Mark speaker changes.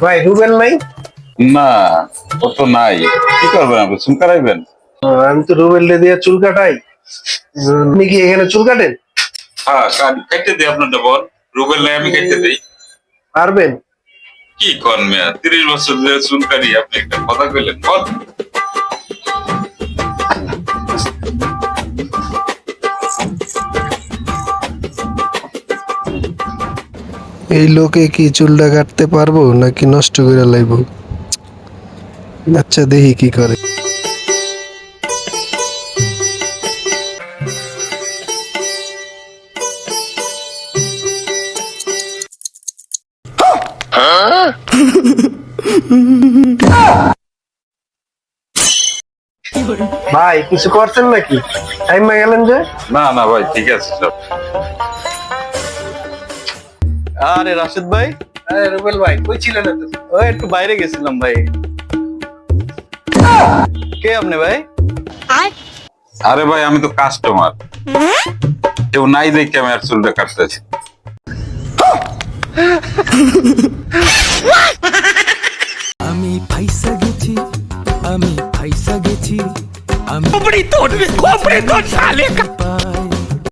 Speaker 1: ভাই রুবেল নাই?
Speaker 2: না, ও তো নাই। কি করবেন আপনি, চুল কাটাইবেন?
Speaker 1: আমি তো রুবেল দিয়ে চুল কাটাই। আপনি কি এখানে চুল কাটেন?
Speaker 2: হ্যাঁ, কেটে দিই আপনারটা বল। রুবেল নাই, আমি কেটে দিই।
Speaker 1: পারবেন?
Speaker 2: কি কন মেয়া, 30 বছর ধরে চুল কাটি, আপনি একটা কথা কইলেন বল।
Speaker 3: এই লোকে কি চুলটা কাটতে পারবো নাকি নষ্ট করে লাইব? আচ্ছা দেখি কি করে।
Speaker 1: ভাই কিছু করছেন নাকি? টাইম গেলেন যে।
Speaker 2: না না ভাই, ঠিক আছে সব।
Speaker 4: আরে রাশেদ ভাই,
Speaker 1: আরে রুবেল ভাই কই ছিলেন এত?
Speaker 4: ওই একটু বাইরে গেছিলাম ভাই। কে আপনি ভাই?
Speaker 2: আরে ভাই, আমি তো কাস্টমার, কেউ নাই দেখে আমি আর চুলটা কাটতেছি।
Speaker 5: আমি ফাইসা গেছি, আমি ফাইসা গেছি, আমি